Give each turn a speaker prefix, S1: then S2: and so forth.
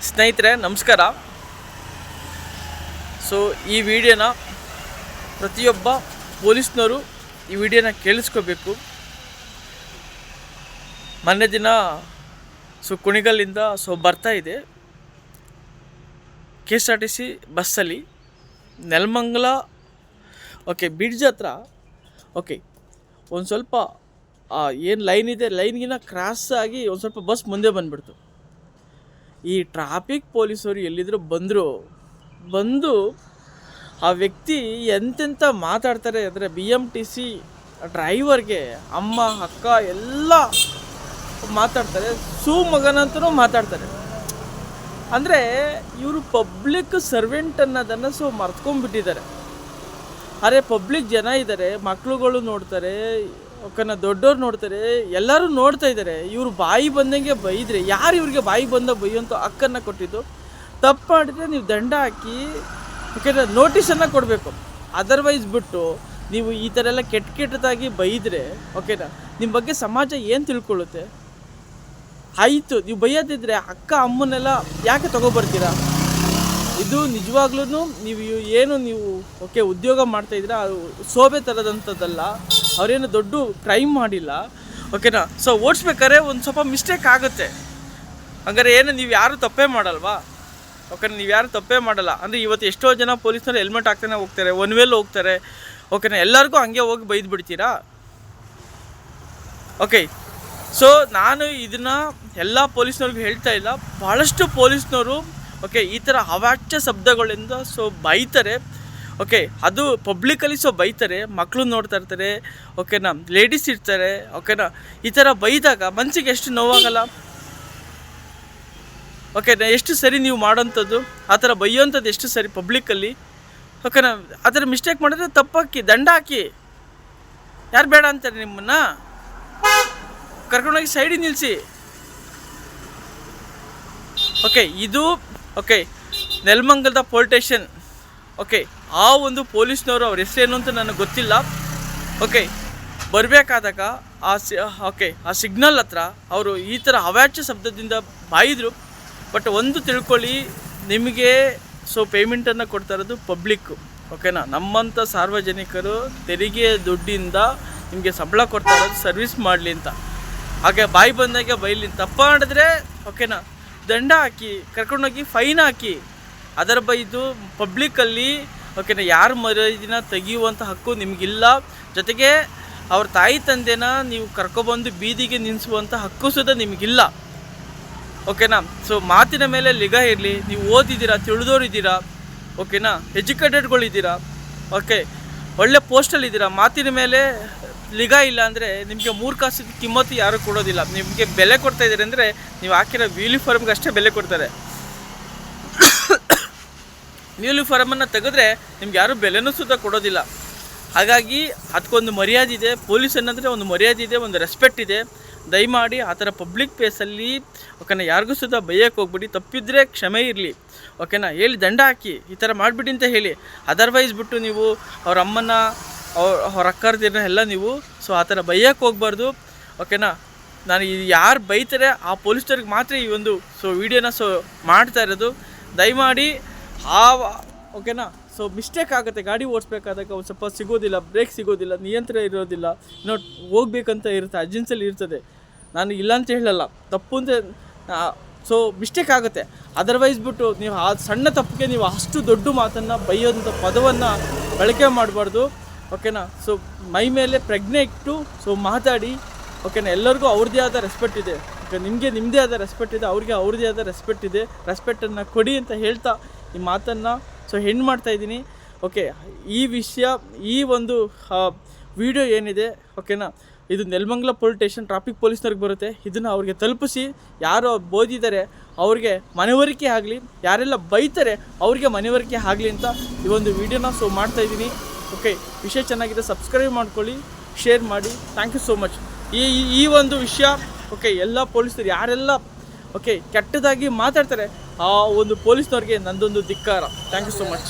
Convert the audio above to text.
S1: ಸ್ನೇಹಿತರೆ ನಮಸ್ಕಾರ. ಸೊ ಈ ವಿಡಿಯೋನ ಪ್ರತಿಯೊಬ್ಬ ಪೊಲೀಸ್ನವರು ಈ ವಿಡಿಯೋನ ಕೇಳಿಸ್ಕೋಬೇಕು. ಮೊನ್ನೆ ದಿನ ಕುಣಿಗಲ್ಲಿಂದ ಬರ್ತಾ ಇದೆ KSRTC ಬಸ್ಸಲ್ಲಿ ನೆಲಮಂಗಲ ಬ್ರಿಡ್ಜ್ ಹತ್ರ ಒಂದು ಸ್ವಲ್ಪ ಏನು ಲೈನ್ ಇದೆ, ಲೈನ್ಗಿನ ಕ್ರಾಸ್ ಆಗಿ ಒಂದು ಸ್ವಲ್ಪ ಬಸ್ ಮುಂದೆ ಬಂದುಬಿಡ್ತು. ಈ ಟ್ರಾಫಿಕ್ ಪೊಲೀಸರು ಎಲ್ಲಿದ್ರು ಬಂದು ಆ ವ್ಯಕ್ತಿ ಎಂತೆಂಥ ಮಾತಾಡ್ತಾರೆ ಅಂದರೆ BMTC ಡ್ರೈವರ್ಗೆ ಅಮ್ಮ ಅಕ್ಕ ಎಲ್ಲ ಮಾತಾಡ್ತಾರೆ, ಮಗನಂತನೂ ಮಾತಾಡ್ತಾರೆ. ಅಂದರೆ ಇವರು ಪಬ್ಲಿಕ್ ಸರ್ವೆಂಟ್ ಅನ್ನೋದನ್ನು ಮರ್ತ್ಕೊಂಡ್ಬಿಟ್ಟಿದ್ದಾರೆ. ಅರೆ ಪಬ್ಲಿಕ್ ಜನ ಇದ್ದಾರೆ, ಮಕ್ಳುಗಳು ನೋಡ್ತಾರೆ, ದೊಡ್ಡವ್ರು ನೋಡ್ತಾರೆ, ಎಲ್ಲರೂ ನೋಡ್ತಾ ಇದ್ದಾರೆ. ಇವರು ಬಾಯಿ ಬಂದಂಗೆ ಬೈದರೆ ಯಾರು ಇವ್ರಿಗೆ ಬಾಯಿ ಬಂದ ಬೈಯುವಂಥ ಹಕ್ಕನ್ನು ಕೊಟ್ಟಿದ್ದು? ತಪ್ಪು ಮಾಡಿದರೆ ನೀವು ದಂಡ ಹಾಕಿ ನೋಟಿಸನ್ನು ಕೊಡಬೇಕು. ಅದರ್ವೈಸ್ ಬಿಟ್ಟು ನೀವು ಈ ಥರ ಎಲ್ಲ ಕೆಟ್ಟದಾಗಿ ಬೈದರೆ ನಿಮ್ಮ ಬಗ್ಗೆ ಸಮಾಜ ಏನು ತಿಳ್ಕೊಳ್ಳುತ್ತೆ? ಆಯಿತು, ನೀವು ಬೈಯೋದಿದ್ರೆ ಅಕ್ಕ ಅಮ್ಮನ್ನೆಲ್ಲ ಯಾಕೆ ತೊಗೊಬರ್ತೀರಾ? ಇದು ನಿಜವಾಗ್ಲೂ ನೀವು ಉದ್ಯೋಗ ಮಾಡ್ತಾಯಿದ್ದೀರಾ, ಅದು ಶೋಭೆ ಥರದಂಥದ್ದಲ್ಲ. ಅವರೇನು ದೊಡ್ಡ ಕ್ರೈಮ್ ಮಾಡಿಲ್ಲ, ಸೊ ಓಡಿಸ್ಬೇಕಾದ್ರೆ ಒಂದು ಸ್ವಲ್ಪ ಮಿಸ್ಟೇಕ್ ಆಗುತ್ತೆ. ಹಂಗಾರೆ ಏನು ನೀವು ಯಾರು ತಪ್ಪೇ ಮಾಡಲ್ವಾ? ನೀವು ಯಾರು ತಪ್ಪೇ ಮಾಡಲ್ಲ ಅಂದರೆ ಇವತ್ತು ಎಷ್ಟೋ ಜನ ಪೊಲೀಸ್ನವರು ಹೆಲ್ಮೆಟ್ ಹಾಕ್ತಾನೆ ಹೋಗ್ತಾರೆ, ಒನ್ ವೇಲ್ ಹೋಗ್ತಾರೆ. ಎಲ್ಲರಿಗೂ ಹಂಗೆ ಹೋಗಿ ಬೈದು ಬಿಡ್ತೀರಾ? ಸೊ ನಾನು ಇದನ್ನು ಎಲ್ಲ ಪೊಲೀಸ್ನವ್ರಿಗೂ ಹೇಳ್ತಾ ಇಲ್ಲ. ಭಾಳಷ್ಟು ಪೊಲೀಸ್ನವರು ಈ ಥರ ಅವಾಚ್ಯ ಶಬ್ದಗಳಿಂದ ಬೈತಾರೆ. ಅದು ಪಬ್ಲಿಕಲ್ಲಿ ಬೈತಾರೆ, ಮಕ್ಕಳು ನೋಡ್ತಾ ಇರ್ತಾರೆ, ಲೇಡೀಸ್ ಇರ್ತಾರೆ. ಈ ಥರ ಬೈದಾಗ ಮನಸ್ಸಿಗೆ ಎಷ್ಟು ನೋವಾಗಲ್ಲ? ಎಷ್ಟು ಸರಿ ನೀವು ಮಾಡೋಂಥದ್ದು? ಆ ಥರ ಬೈಯೋಂಥದ್ದು ಎಷ್ಟು ಸರಿ ಪಬ್ಲಿಕ್ಕಲ್ಲಿ? ಆ ಥರ ಮಿಸ್ಟೇಕ್ ಮಾಡಿದ್ರೆ ತಪ್ಪಾಕಿ ದಂಡ ಹಾಕಿ. ಯಾರು ಬೇಡ ಅಂತಾರೆ ನಿಮ್ಮನ್ನು? ಕರ್ಕೊಂಡೋಗಿ ಸೈಡಿಗೆ ನಿಲ್ಲಿಸಿ. ಇದು ನೆಲಮಂಗಲದ ಪೊಲೀಸ್ ಸ್ಟೇಷನ್. ಆ ಒಂದು ಪೊಲೀಸ್ನವರು ಅವ್ರ ಹೆಸರೇನು ಅಂತ ನನಗೆ ಗೊತ್ತಿಲ್ಲ. ಬರಬೇಕಾದಾಗ ಆ ಸಿಗ್ನಲ್ ಹತ್ರ ಅವರು ಈ ಥರ ಅವಾಚ್ಯ ಶಬ್ದದಿಂದ ಬಾಯಿದ್ರು. ಬಟ್ ಒಂದು ತಿಳ್ಕೊಳ್ಳಿ, ನಿಮಗೆ ಪೇಮೆಂಟನ್ನು ಕೊಡ್ತಾ ಇರೋದು ಪಬ್ಲಿಕ್ಕು. ನಮ್ಮಂಥ ಸಾರ್ವಜನಿಕರು ತೆರಿಗೆ ದುಡ್ಡಿಂದ ನಿಮಗೆ ಸಂಬಳ ಕೊಡ್ತಾ ಇರೋದು ಸರ್ವಿಸ್ ಮಾಡಲಿ ಅಂತ. ಹಾಗೆ ಬಾಯಿ ಬಂದಾಗೆ ಬೈಲಿ. ತಪ್ಪ ಮಾಡಿದ್ರೆ ದಂಡ ಹಾಕಿ, ಕರ್ಕೊಂಡೋಗಿ ಫೈನ್ ಹಾಕಿ. ಅದರ ಬೈದು ಪಬ್ಲಿಕ್ಕಲ್ಲಿ ಯಾರ ಮರ್ಯಾದಿನ ತೆಗೆಯುವಂಥ ಹಕ್ಕು ನಿಮಗಿಲ್ಲ. ಜೊತೆಗೆ ಅವ್ರ ತಾಯಿ ತಂದೆನ ನೀವು ಕರ್ಕೊಬಂದು ಬೀದಿಗೆ ನಿಲ್ಲಿಸುವಂಥ ಹಕ್ಕು ಸುದ ನಿಮಗಿಲ್ಲ. ಸೊ ಮಾತಿನ ಮೇಲೆ ನಿಗಾ ಇರಲಿ. ನೀವು ಓದಿದ್ದೀರಾ, ತಿಳಿದೋರಿದ್ದೀರಾ, ಎಜುಕೇಟೆಡ್ಗಳಿದ್ದೀರಾ, ಒಳ್ಳೆ ಪೋಸ್ಟಲ್ಲಿದ್ದೀರಾ. ಮಾತಿನ ಮೇಲೆ ನಿಗಾ ಇಲ್ಲ ಅಂದರೆ ನಿಮಗೆ 3 ಕಾಸಿದ ಕಿಮ್ಮತ್ತು ಯಾರೂ ಕೊಡೋದಿಲ್ಲ. ನಿಮಗೆ ಬೆಲೆ ಕೊಡ್ತಾಯಿದ್ದೀರಿ ಅಂದರೆ ನೀವು ಹಾಕಿರೋ ಯೂನಿಫಾರ್ಮ್ಗೆ ಅಷ್ಟೇ ಬೆಲೆ ಕೊಡ್ತಾರೆ. ಯೂನಿಫಾರ್ಮನ್ನು ತೆಗೆದ್ರೆ ನಿಮ್ಗೆ ಯಾರೂ ಬೆಲೆನೂ ಸುತ್ತ ಕೊಡೋದಿಲ್ಲ. ಹಾಗಾಗಿ ಅದಕ್ಕೊಂದು ಮರ್ಯಾದೆ ಇದೆ. ಪೊಲೀಸ್ ಅನ್ನೋದ್ರೆ ಒಂದು ಮರ್ಯಾದೆ ಇದೆ, ಒಂದು ರೆಸ್ಪೆಕ್ಟ್ ಇದೆ. ದಯಮಾಡಿ ಆ ಥರ ಪಬ್ಲಿಕ್ ಪ್ಲೇಸಲ್ಲಿ ಯಾರಿಗೂ ಸುತ್ತ ಬೈಯಕ್ಕೆ ಹೋಗ್ಬಿಡಿ. ತಪ್ಪಿದ್ರೆ ಕ್ಷಮೆ ಇರಲಿ. ಹೇಳಿ ದಂಡ ಹಾಕಿ, ಈ ಥರ ಮಾಡಿಬಿಡಿ ಅಂತ ಹೇಳಿ. ಅದರ್ವೈಸ್ ಬಿಟ್ಟು ನೀವು ಅವ್ರ ಅಮ್ಮನ ಅವ್ರ ಅಕ್ಕರ್ದಿರ ಎಲ್ಲ ನೀವು ಆ ಥರ ಬೈಯಕ್ಕೆ ಹೋಗ್ಬಾರ್ದು. ನಾನು ಯಾರು ಬೈತಾರೆ ಆ ಪೊಲೀಸ್ನವ್ರಿಗೆ ಮಾತ್ರ ಈ ಒಂದು ವೀಡಿಯೋನ ಮಾಡ್ತಾ ಇರೋದು. ದಯಮಾಡಿ ಮಿಸ್ಟೇಕ್ ಆಗುತ್ತೆ. ಗಾಡಿ ಓಡಿಸ್ಬೇಕಾದಾಗ ಒಂದು ಸ್ವಲ್ಪ ಸಿಗೋದಿಲ್ಲ, ಬ್ರೇಕ್ ಸಿಗೋದಿಲ್ಲ, ನಿಯಂತ್ರಣ ಇರೋದಿಲ್ಲ, ಹೋಗ್ಬೇಕಂತ ಇರುತ್ತೆ, ಅರ್ಜೆನ್ಸಲ್ಲಿ ಇರ್ತದೆ. ನಾನು ಇಲ್ಲ ಅಂತ ಹೇಳಲ್ಲ, ತಪ್ಪು ಅಂತ ಮಿಸ್ಟೇಕ್ ಆಗುತ್ತೆ. ಅದರ್ವೈಸ್ ಬಿಟ್ಟು ನೀವು ಆ ಸಣ್ಣ ತಪ್ಪಿಗೆ ನೀವು ಅಷ್ಟು ದೊಡ್ಡ ಮಾತನ್ನು ಬೈಯೋಂಥ ಪದವನ್ನು ಬಳಕೆ ಮಾಡಬಾರ್ದು. ಮೈ ಮೇಲೆ ಪ್ರಜ್ಞೆ ಇಟ್ಟು ಮಾತಾಡಿ. ಎಲ್ಲರಿಗೂ ಅವ್ರದ್ದೇ ಆದ ರೆಸ್ಪೆಕ್ಟ್ ಇದೆ. ನಿಮಗೆ ನಿಮ್ಮದೇ ಆದ ರೆಸ್ಪೆಕ್ಟ್ ಇದೆ, ಅವ್ರಿಗೆ ಅವ್ರದ್ದೇ ಆದ ರೆಸ್ಪೆಕ್ಟ್ ಇದೆ. ರೆಸ್ಪೆಕ್ಟನ್ನು ಕೊಡಿ ಅಂತ ಹೇಳ್ತಾ ಈ ಮಾತನ್ನು ಹೆಣ್ಣು ಮಾಡ್ತಾಯಿದ್ದೀನಿ. ಈ ವಿಷಯ, ಈ ಒಂದು ವಿಡಿಯೋ ಏನಿದೆ ಇದು ನೆಲಮಂಗಲ ಪೊಲೀಸ್ ಸ್ಟೇಷನ್ ಟ್ರಾಫಿಕ್ ಪೊಲೀಸ್ನವ್ರಿಗೆ ಬರುತ್ತೆ. ಇದನ್ನು ಅವ್ರಿಗೆ ತಲುಪಿಸಿ. ಯಾರು ಬೋದಿದ್ದಾರೆ ಅವ್ರಿಗೆ ಮನವರಿಕೆ ಆಗಲಿ, ಯಾರೆಲ್ಲ ಬೈತಾರೆ ಅವ್ರಿಗೆ ಮನವರಿಕೆ ಆಗಲಿ ಅಂತ ಈ ಒಂದು ವಿಡಿಯೋನ ಮಾಡ್ತಾಯಿದ್ದೀನಿ. ವಿಷಯ ಚೆನ್ನಾಗಿದೆ, ಸಬ್ಸ್ಕ್ರೈಬ್ ಮಾಡ್ಕೊಳ್ಳಿ, ಶೇರ್ ಮಾಡಿ. Thank you so much. ಈ ಒಂದು ವಿಷಯ ಎಲ್ಲ ಪೊಲೀಸರು ಯಾರೆಲ್ಲ ಕೆಟ್ಟದಾಗಿ ಮಾತಾಡ್ತಾರೆ ಆ ಒಂದು ಪೊಲೀಸ್ನವ್ರಿಗೆ ನಂದೊಂದು ಧಿಕ್ಕಾರ. Thank you so much.